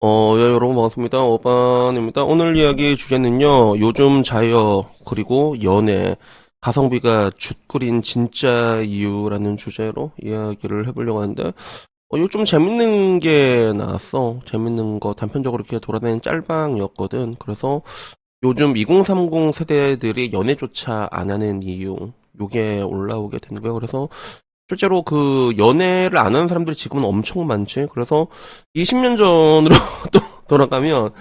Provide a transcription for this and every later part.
예, 여러분 반갑습니다. 오반입니다. 오늘 이야기 주제는요, 요즘 자여, 그리고 연애, 가성비가 죽거린 진짜 이유라는 주제로 이야기를 해보려고 하는데, 요즘 재밌는 게 나왔어. 재밌는 거 단편적으로 이렇게 돌아다니는 짤방이었거든. 그래서 요즘 2030 세대들이 연애조차 안 하는 이유, 요게 올라오게 되는 거예요. 그래서 실제로 그 연애를 안 하는 사람들이 지금은 엄청 많지. 그래서 20년 전으로 또 돌아가면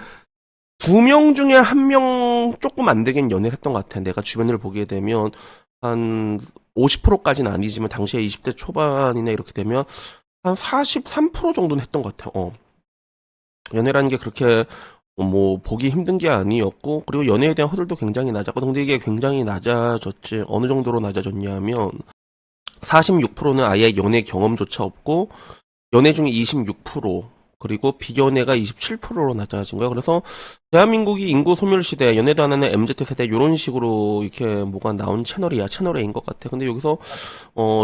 두 명 중에 한 명 조금 안 되긴 연애를 했던 것 같아. 내가 주변을 보게 되면 한 50%까지는 아니지만 당시에 20대 초반이나 이렇게 되면 한 43% 정도는 했던 것 같아. 연애라는 게 그렇게 뭐 보기 힘든 게 아니었고, 그리고 연애에 대한 허들도 굉장히 낮았거든. 근데 이게 굉장히 낮아졌지. 어느 정도로 낮아졌냐면 46%는 아예 연애 경험조차 없고, 연애 중에 26%, 그리고 비연애가 27%로 낮아진 거야. 그래서 대한민국이 인구 소멸 시대, 연애도 안 하는 MZ 세대 이런 식으로 이렇게 뭐가 나온 채널이야. 채널 A인 것 같아. 근데 여기서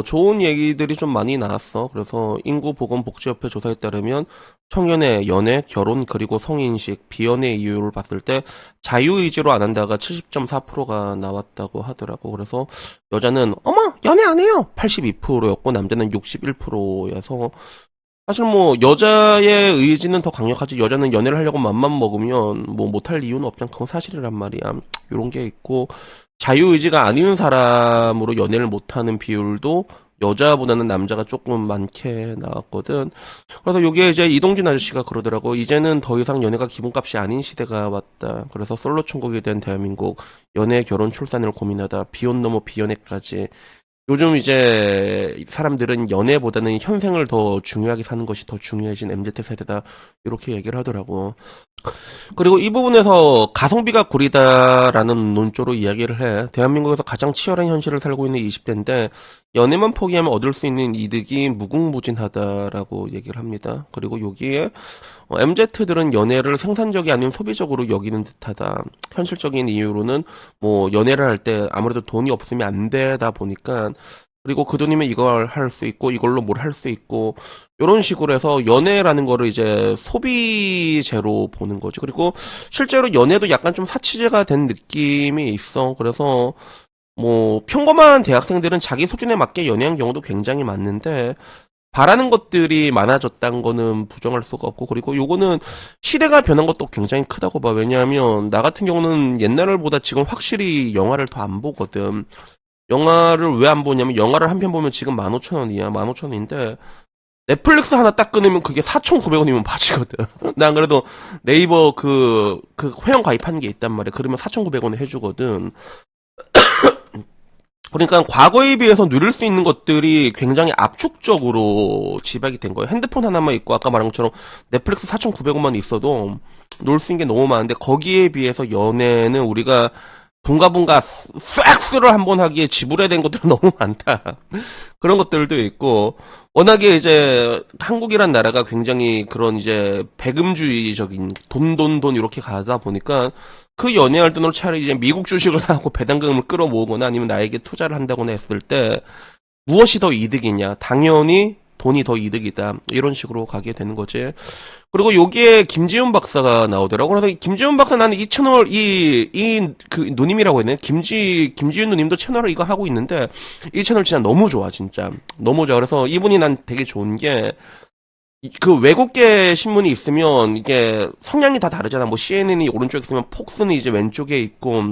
좋은 얘기들이 좀 많이 나왔어. 그래서 인구보건복지협회 조사에 따르면 청년의 연애, 결혼, 그리고 성인식, 비연애 이유를 봤을 때 자유의지로 안 한다가 70.4%가 나왔다고 하더라고. 그래서 여자는 어머 연애 안 해요 82%였고 남자는 61%여서 사실 뭐 여자의 의지는 더 강력하지. 여자는 연애를 하려고 맘만 먹으면 뭐 못할 이유는 없잖아. 그건 사실이란 말이야. 요런 게 있고, 자유의지가 아닌 사람으로 연애를 못하는 비율도 여자보다는 남자가 조금 많게 나왔거든. 그래서 요게 이제 이동진 아저씨가 그러더라고. 이제는 더 이상 연애가 기본값이 아닌 시대가 왔다. 그래서 솔로 천국이 된 대한민국, 연애, 결혼, 출산을 고민하다. 비혼 넘어 비연애까지. 요즘 이제 사람들은 연애보다는 현생을 더 중요하게 사는 것이 더 중요해진 MZ 세대다. 이렇게 얘기를 하더라고. 그리고 이 부분에서 가성비가 구리다라는 논조로 이야기를 해. 대한민국에서 가장 치열한 현실을 살고 있는 20대인데 연애만 포기하면 얻을 수 있는 이득이 무궁무진하다라고 얘기를 합니다. 그리고 여기에 MZ들은 연애를 생산적이 아닌 소비적으로 여기는 듯하다. 현실적인 이유로는 뭐 연애를 할 때 아무래도 돈이 없으면 안 되다 보니까, 그리고 그 돈이면 이걸 할 수 있고 이걸로 뭘 할 수 있고 이런 식으로 해서 연애라는 거를 이제 소비재로 보는 거지. 그리고 실제로 연애도 약간 좀 사치제가 된 느낌이 있어. 그래서 뭐 평범한 대학생들은 자기 수준에 맞게 연애한 경우도 굉장히 많은데 바라는 것들이 많아졌다는 거는 부정할 수가 없고, 그리고 요거는 시대가 변한 것도 굉장히 크다고 봐. 왜냐하면 나 같은 경우는 옛날보다 지금 확실히 영화를 더 안 보거든. 영화를 왜 안 보냐면 영화를 한 편 보면 지금 15,000원이야. 15,000원인데 넷플릭스 하나 딱 끊으면 그게 4,900원이면 바지거든. 난 그래도 네이버 그 회원 가입하는 게 있단 말이야. 그러면 4,900원에 해주거든. 그러니까 과거에 비해서 누릴 수 있는 것들이 굉장히 압축적으로 집약이 된 거예요. 핸드폰 하나만 있고 아까 말한 것처럼 넷플릭스 4,900원만 있어도 놀 수 있는 게 너무 많은데, 거기에 비해서 연애는 우리가 분가분가 싹스를 한번 하기에 지불해야 되는 것들은 너무 많다. 그런 것들도 있고, 워낙에 이제 한국이란 나라가 굉장히 그런 이제 배금주의적인 돈 이렇게 가다 보니까 그 연애할 돈으로 차라리 이제 미국 주식을 사고 배당금을 끌어모으거나 아니면 나에게 투자를 한다거나 했을 때 무엇이 더 이득이냐? 당연히 돈이 더 이득이다. 이런 식으로 가게 되는 거지. 그리고 여기에 김지훈 박사가 나오더라고. 그래서 김지훈 박사, 나는 이 채널, 그 누님이라고 했네. 김지훈 누님도 채널을 이거 하고 있는데, 이 채널 진짜 너무 좋아, 진짜. 너무 좋아. 그래서 이분이 난 되게 좋은 게, 그 외국계 신문이 있으면 이게 성향이 다 다르잖아. 뭐 CNN이 오른쪽에 있으면 폭스는 이제 왼쪽에 있고,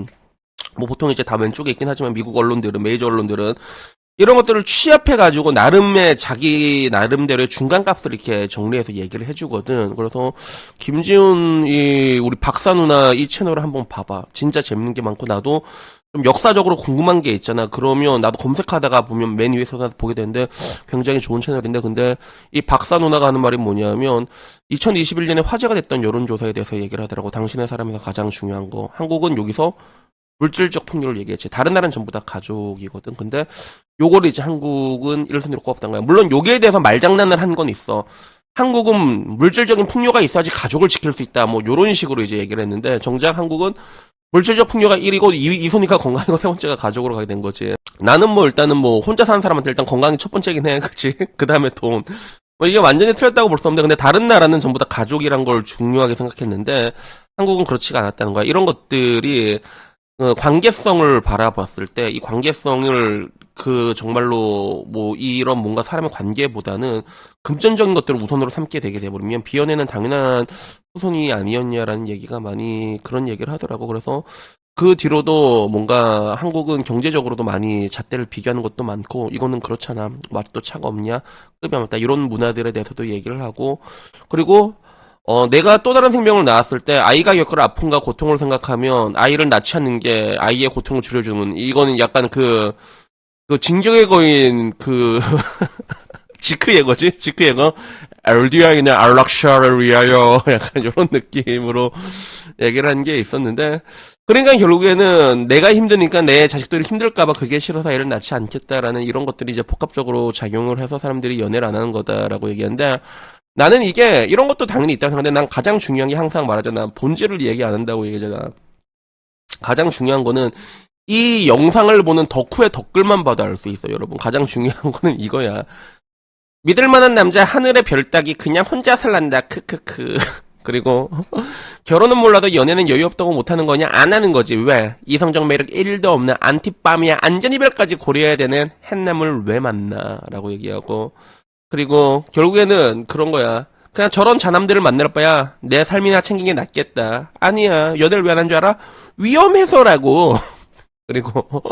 뭐 보통 이제 다 왼쪽에 있긴 하지만 미국 언론들은, 메이저 언론들은 이런 것들을 취합해가지고 나름의 자기 나름대로의 중간값을 이렇게 정리해서 얘기를 해주거든. 그래서 김지훈 이 우리 박사 누나 이 채널을 한번 봐봐. 진짜 재밌는 게 많고, 나도 좀 역사적으로 궁금한 게 있잖아. 그러면 나도 검색하다가 보면 맨 위에서 보게 되는데 굉장히 좋은 채널인데, 근데 이 박사 누나가 하는 말이 뭐냐면 2021년에 화제가 됐던 여론조사에 대해서 얘기를 하더라고. 당신의 사람에서 가장 중요한 거. 한국은 여기서 물질적 풍요를 얘기했지. 다른 나라는 전부 다 가족이거든. 근데 요거를 이제 한국은 1순위로 꼽았던 거야. 물론 요기에 대해서 말장난을 한 건 있어. 한국은 물질적인 풍요가 있어야지 가족을 지킬 수 있다. 뭐 요런 식으로 이제 얘기를 했는데, 정작 한국은 물질적 풍요가 1위고 2순위가 건강이고 세 번째가 가족으로 가게 된 거지. 나는 뭐 일단은 뭐 혼자 사는 사람한테 일단 건강이 첫 번째긴 해. 그치? 그 다음에 돈. 뭐 이게 완전히 틀렸다고 볼 수 없는데, 근데 다른 나라는 전부 다 가족이란 걸 중요하게 생각했는데 한국은 그렇지가 않았다는 거야. 이런 것들이 관계성을 바라봤을 때 이 관계성을 정말로 뭐 이런 뭔가 사람의 관계보다는 금전적인 것들을 우선으로 삼게 되게 돼버리면 비연애는 당연한 후손이 아니었냐라는 얘기가 많이 그런 얘기를 하더라고. 그래서 그 뒤로도 뭔가 한국은 경제적으로도 많이 잣대를 비교하는 것도 많고, 이거는 그렇잖아, 맛도 차가 없냐, 급이 안 맞다, 이런 문화들에 대해서도 얘기를 하고. 그리고 내가 또 다른 생명을 낳았을 때 아이가 겪을 아픔과 고통을 생각하면 아이를 낳지 않는 게 아이의 고통을 줄여주는, 이거는 약간 진격의 거인 지크 예거지? 지크 예거? 알디아이나 안락샤를 위하여 약간 이런 느낌으로 얘기를 한 게 있었는데, 그러니까 결국에는 내가 힘드니까 내 자식들이 힘들까봐 그게 싫어서 애를 낳지 않겠다라는 이런 것들이 이제 복합적으로 작용을 해서 사람들이 연애를 안 하는 거다라고 얘기하는데, 나는 이게 이런 것도 당연히 있다고 생각하는데, 난 가장 중요한 게 항상 말하잖아. 본질을 얘기 안 한다고 얘기하잖아. 가장 중요한 거는 이 영상을 보는 덕후의 댓글만 봐도 알 수 있어요, 여러분. 가장 중요한 거는 이거야. 믿을 만한 남자 하늘의 별 따기 그냥 혼자 살란다 크크크. 그리고 결혼은 몰라도 연애는 여유 없다고 못하는 거냐? 안 하는 거지. 왜? 이성적 매력 1도 없는 안티밤이야 안전이별까지 고려해야 되는 햇남을 왜 만나? 라고 얘기하고, 그리고 결국에는 그런 거야. 그냥 저런 자남들을 만날 바야 내 삶이나 챙긴 게 낫겠다. 아니야. 연애를 왜 안 한 줄 알아? 위험해서라고. 그리고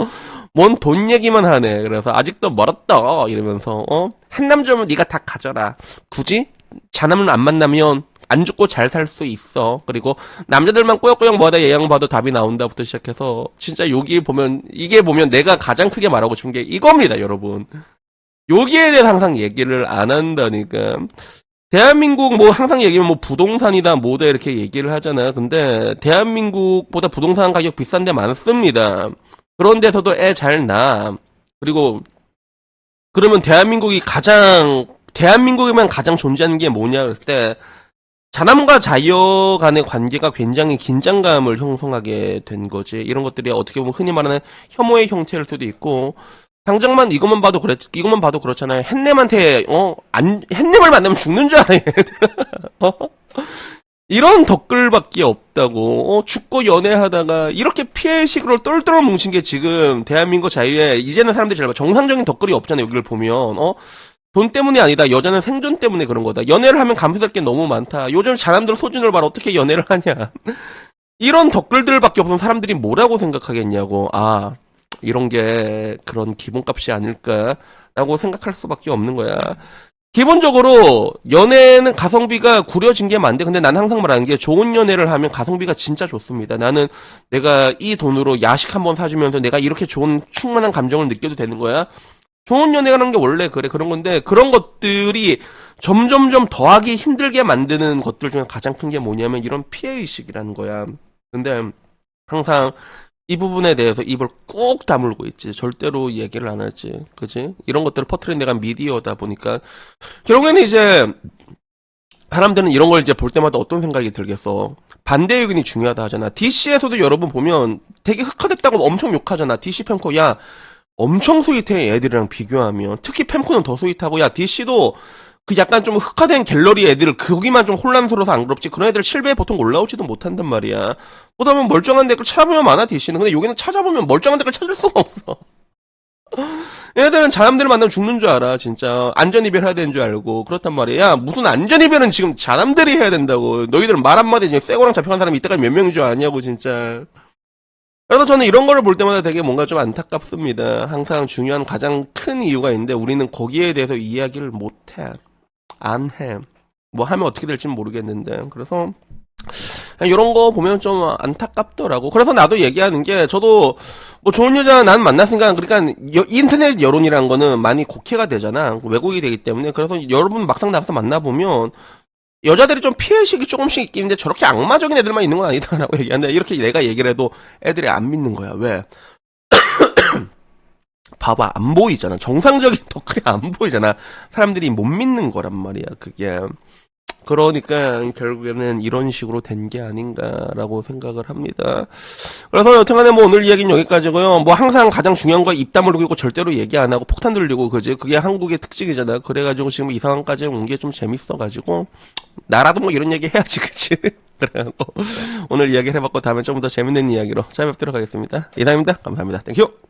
뭔 돈 얘기만 하네. 그래서 아직도 멀었다 이러면서 한남 좀 네가 다 가져라. 굳이 자남을 안 만나면 안 죽고 잘 살 수 있어. 그리고 남자들만 꾸역꾸역 뭐하다 예양 봐도 답이 나온다부터 시작해서 진짜 여기 보면, 이게 보면 내가 가장 크게 말하고 싶은 게 이겁니다, 여러분. 여기에 대해서 항상 얘기를 안 한다니까. 대한민국 뭐 항상 얘기하면 뭐 부동산이다 뭐다 이렇게 얘기를 하잖아. 근데 대한민국보다 부동산 가격 비싼 데 많습니다. 그런 데서도 애 잘 낳아. 그리고 그러면 대한민국에만 가장 존재하는 게 뭐냐 할 때, 자남과 자여 간의 관계가 굉장히 긴장감을 형성하게 된 거지. 이런 것들이 어떻게 보면 흔히 말하는 혐오의 형태일 수도 있고, 당장만 이것만 봐도 그렇잖아요. 햇님한테 햇님을 만나면 죽는 줄 알아, 얘들. 이런 댓글밖에 없다고. 죽고 연애하다가 이렇게 피해식으로 똘똘 뭉친 게 지금 대한민국 자유에, 이제는 사람들이 잘 봐. 정상적인 댓글이 없잖아요, 여기를 보면. 돈 때문이 아니다. 여자는 생존 때문에 그런 거다. 연애를 하면 감수될 게 너무 많다. 요즘 자남들 소준을 봐라. 어떻게 연애를 하냐. 이런 댓글들밖에 없으면 사람들이 뭐라고 생각하겠냐고. 아, 이런 게 그런 기본값이 아닐까라고 생각할 수밖에 없는 거야. 기본적으로 연애는 가성비가 구려진 게 많은데, 근데 난 항상 말하는 게 좋은 연애를 하면 가성비가 진짜 좋습니다. 나는 내가 이 돈으로 야식 한번 사주면서 내가 이렇게 좋은 충만한 감정을 느껴도 되는 거야. 좋은 연애라는 게 원래 그런 건데, 그런 것들이 점점점 더하기 힘들게 만드는 것들 중에 가장 큰 게 뭐냐면 이런 피해의식이라는 거야. 근데 항상 이 부분에 대해서 입을 꾹 다물고 있지. 절대로 얘기를 안 하지. 그지? 이런 것들을 퍼뜨린 내가 미디어다 보니까 결국에는 이제 사람들은 이런 걸 이제 볼 때마다 어떤 생각이 들겠어. 반대 의견이 중요하다 하잖아. DC에서도 여러분 보면 되게 흑화됐다고 엄청 욕하잖아. DC 펜코, 야, 엄청 스윗해, 애들이랑 비교하면. 특히 펜코는 더 스윗하고, 야, DC도 그 약간 좀 흑화된 갤러리 애들, 거기만 좀 혼란스러워서 안 그렇지. 그런 애들 7배에 보통 올라오지도 못한단 말이야. 보다 보면 멀쩡한 댓글 찾아보면 많아, DC는. 근데 여기는 찾아보면 멀쩡한 댓글 찾을 수가 없어. 얘네들은 자남들 만나면 죽는 줄 알아, 진짜. 안전이별 해야 되는 줄 알고. 그렇단 말이야. 야, 무슨 안전이별은 지금 자남들이 해야 된다고. 너희들은 말 한마디 중에 쇠고랑 잡혀간 사람이 이때까지 몇 명인 줄 아냐고, 진짜. 그래서 저는 이런 거를 볼 때마다 되게 뭔가 좀 안타깝습니다. 항상 중요한 가장 큰 이유가 있는데 우리는 거기에 대해서 이야기를 못해. 안 해. 뭐 하면 어떻게 될지는 모르겠는데. 그래서 이런 거 보면 좀 안타깝더라고. 그래서 나도 얘기하는 게, 저도 뭐 좋은 여자 난 만났으니까, 그러니까 인터넷 여론이란 거는 많이 곡해가 되잖아. 왜곡이 되기 때문에. 그래서 여러분 막상 나가서 만나보면 여자들이 좀 피해의식이 조금씩 있긴 한데 저렇게 악마적인 애들만 있는 건 아니다라고 얘기하는데, 이렇게 내가 얘기를 해도 애들이 안 믿는 거야. 왜? 봐봐, 안 보이잖아. 정상적인 덕글이 안 보이잖아. 사람들이 못 믿는 거란 말이야, 그게. 그러니까 결국에는 이런 식으로 된 게 아닌가라고 생각을 합니다. 그래서 여튼간에 뭐 오늘 이야기는 여기까지고요. 뭐 항상 가장 중요한 거 입 다물고 절대로 얘기 안 하고 폭탄 들리고 그지? 그게 한국의 특징이잖아. 그래가지고 지금 이 상황까지 온 게 좀 재밌어가지고 나라도 뭐 이런 얘기 해야지 그치? 그래갖고 오늘 이야기를 해봤고 다음에 좀 더 재밌는 이야기로 찾아뵙도록 하겠습니다. 이상입니다. 감사합니다. 땡큐.